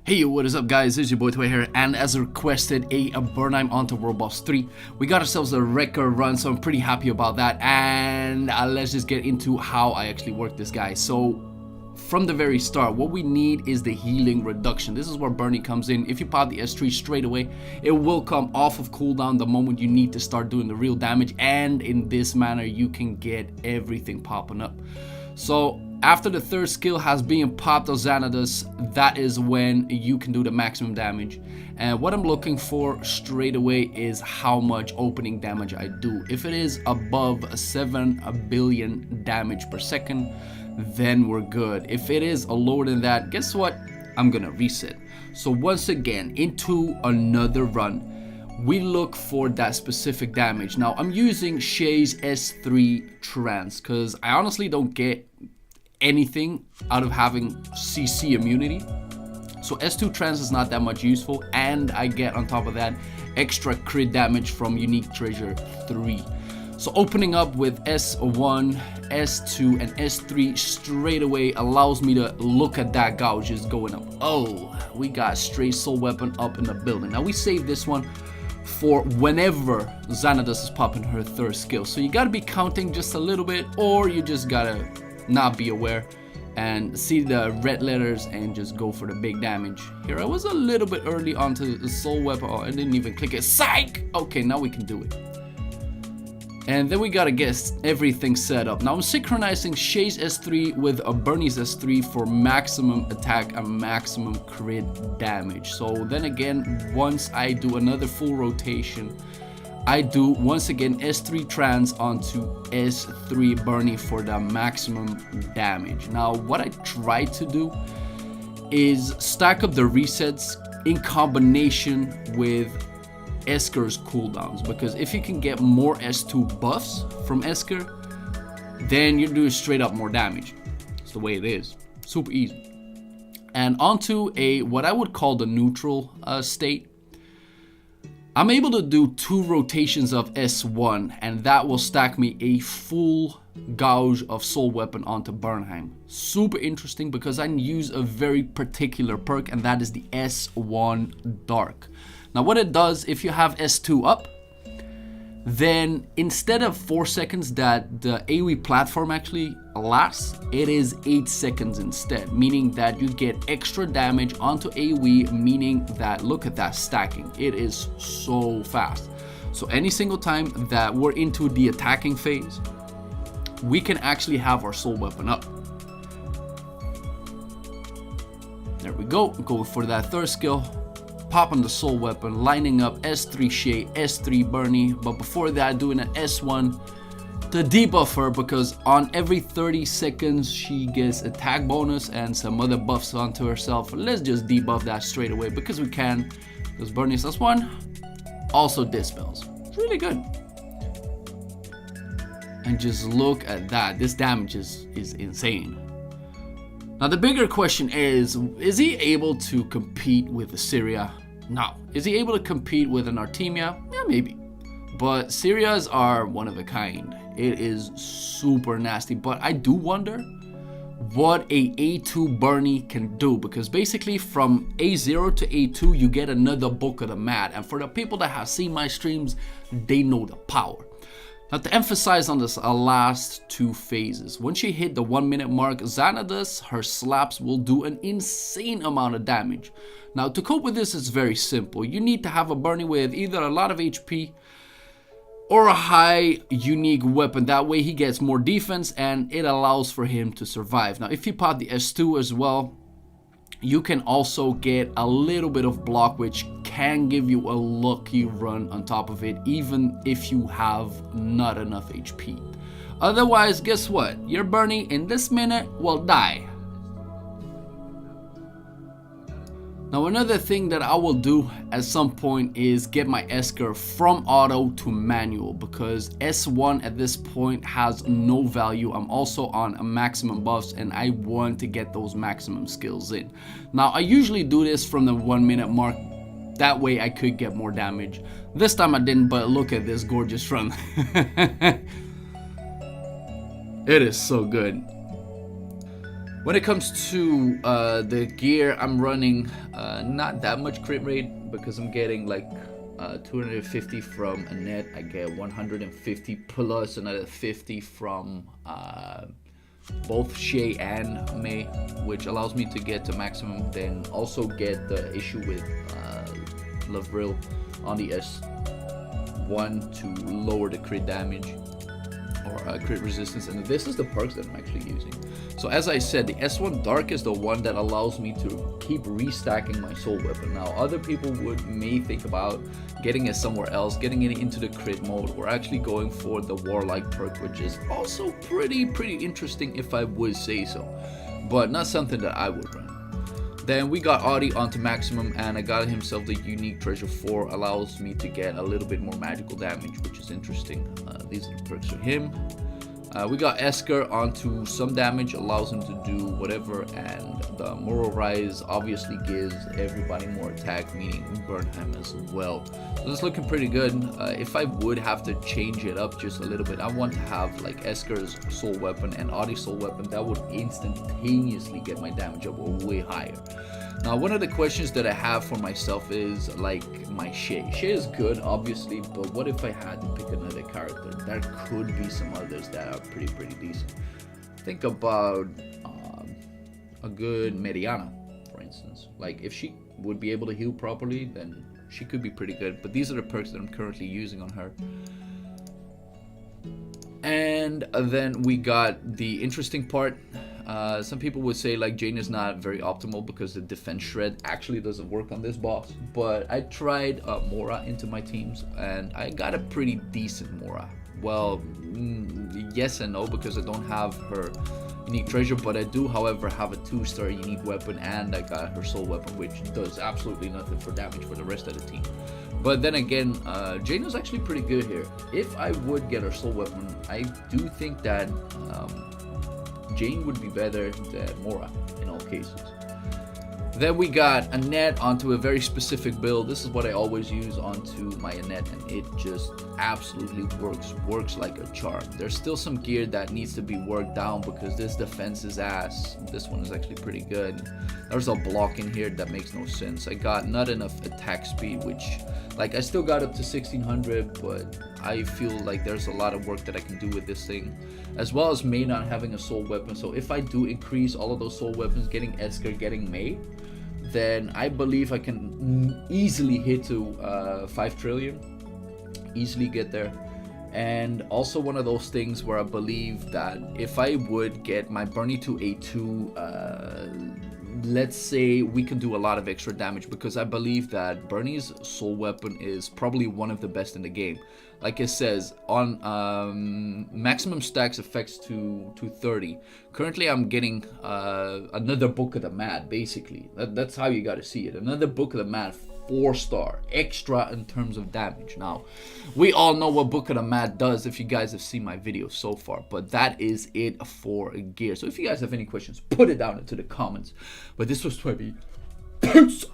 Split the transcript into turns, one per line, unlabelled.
Hey, what is up guys, it's your boy Toy here, and as requested, a Bernheim onto WB3. We got ourselves a record run, so I'm pretty happy about that, and let's just get into how I actually work this guy. So, from the very start, what we need is the healing reduction. This is where Bernie comes in. If you pop the S3 straight away, it will come off of cooldown the moment you need to start doing the real damage, and in this manner, you can get everything popping up. So, after the third skill has been popped of Xanadus, that is when you can do the maximum damage. And what I'm looking for straight away is how much opening damage I do. If it is above 7 billion damage per second, then we're good. If it is lower than that, guess what? I'm gonna reset. So once again, into another run, we look for that specific damage. Now I'm using Shay's S3 trance because I honestly don't get anything out of having CC immunity. So S2 trance is not that much useful, and I get on top of that extra crit damage from unique treasure 3. So opening up with S1, S2 and S3 straight away allows me to look at that gouge just going up. Oh, we got straight soul weapon up in the building. Now we save this one for whenever Xanadus is popping her third skill. So you gotta be counting just a little bit, or you just gotta not be aware and see the red letters and just go for the big damage. Here I was a little bit early onto the soul weapon. Oh, I didn't even click it. Psych! Okay, now we can do it. And then we gotta get everything set up. Now I'm synchronizing Shay's S3 with a Bernie's S3 for maximum attack and maximum crit damage. So then again, once I do another full rotation, I do once again S3 trance onto S3 Bernie for the maximum damage. Now what I try to do is stack up the resets in combination with Esker's cooldowns, because if you can get more S2 buffs from Esker, then you're doing straight up more damage. It's the way it is. Super easy. And onto a what I would call the neutral state. I'm able to do 2 rotations of S1, and that will stack me a full gouge of soul weapon onto Bernheim. Super interesting because I use a very particular perk, and that is the S1 Dark. Now what it does, if you have S2 up, then instead of 4 seconds that the AoE platform actually lasts, it is 8 seconds instead, meaning that you get extra damage onto AoE, meaning that, look at that stacking, it is so fast. So any single time that we're into the attacking phase, we can actually have our soul weapon up. There we go, going for that third skill. Popping the soul weapon, lining up S3 Shay, S3 Bernie, but before that doing an S1 to debuff her, because on every 30 seconds she gets attack bonus and some other buffs onto herself. Let's just debuff that straight away because we can, because Bernie's S1 also dispels. It's really good. And just look at that, this damage is insane. Now the bigger question is he able to compete with Assyria? No. Is he able to compete with an Artemia? Yeah, maybe. But Syrias are one of a kind. It is super nasty, but I do wonder what a A2 Bernie can do, because basically from A0 to A2 you get another Book of the Mad, and for the people that have seen my streams, they know the power. Now to emphasize on this last 2 phases, once you hit the 1 minute mark, Xanadus, her slaps will do an insane amount of damage. Now to cope with this, it's very simple. You need to have a Bernie with either a lot of HP or a high unique weapon. That way he gets more defense and it allows for him to survive. Now if you pop the S2 as well, you can also get a little bit of block, which can give you a lucky run on top of it, even if you have not enough HP. Otherwise, guess what? Your Bernie in this minute will die. Now another thing that I will do at some point is get my Esker from auto to manual, because S1 at this point has no value. I'm also on a maximum buffs and I want to get those maximum skills in. Now I usually do this from the 1 minute mark, that way I could get more damage. This time I didn't, but look at this gorgeous run. It is so good. When it comes to the gear, I'm running not that much crit rate because I'm getting like 250 from a net. I get 150 plus another 50 from both Shay and May, which allows me to get to maximum. Then also get the issue with Lavril on the S1 to lower the crit damage or crit resistance, and this is the perks that I'm actually using. So as I said, the S1 Dark is the one that allows me to keep restacking my soul weapon. Now other people may think about getting it somewhere else, getting it into the crit mode, or actually going for the Warlike perk, which is also pretty interesting if I would say so, but not something that I would run. Then we got Audie onto maximum, and I got himself the unique treasure 4, allows me to get a little bit more magical damage, which is interesting. These are the perks for him. We got Esker onto some damage, allows him to do whatever, and the Moral Rise obviously gives everybody more attack, meaning Bernheim as well. So it's looking pretty good. If I would have to change it up just a little bit, I want to have like Esker's soul weapon and Audie's soul weapon. That would instantaneously get my damage up way higher. Now, one of the questions that I have for myself is like my Shay. Shay is good, obviously, but what if I had to pick another character? There could be some others that are pretty decent. Think about a good Mediana, for instance. Like if she would be able to heal properly, then she could be pretty good. But these are the perks that I'm currently using on her. And then we got the interesting part. Some people would say like Jane is not very optimal because the defense shred actually doesn't work on this boss, but I tried Mora into my teams and I got a pretty decent Mora. Well, yes and no, because I don't have her unique treasure, but I do however have a 2-star unique weapon, and I got her soul weapon, which does absolutely nothing for damage for the rest of the team. But then again, Jane is actually pretty good here. If I would get her soul weapon, I do think that Jane would be better than Mora in all cases. Then we got Annette onto a very specific build. This is what I always use onto my Annette, and it just absolutely works like a charm. There's still some gear that needs to be worked down because this defense is ass. This one is actually pretty good. There's a block in here that makes no sense. I got not enough attack speed, which like I still got up to 1600, but I feel like there's a lot of work that I can do with this thing, as well as May not having a soul weapon. So if I do increase all of those soul weapons, getting Esker, getting May, then I believe I can easily hit to 5 trillion, easily get there. And also one of those things where I believe that if I would get my Bernie to A2, let's say we can do a lot of extra damage, because I believe that Bernie's soul weapon is probably one of the best in the game. Like it says on maximum stacks effects to 230. Currently I'm getting another Book of the Mad, basically. That's how you got to see it. Another Book of the Mad 4-star extra in terms of damage. Now we all know what Book of the Mad does if you guys have seen my videos so far, but that is it for gear. So if you guys have any questions, put it down into the comments. But this was Twebby. Peace.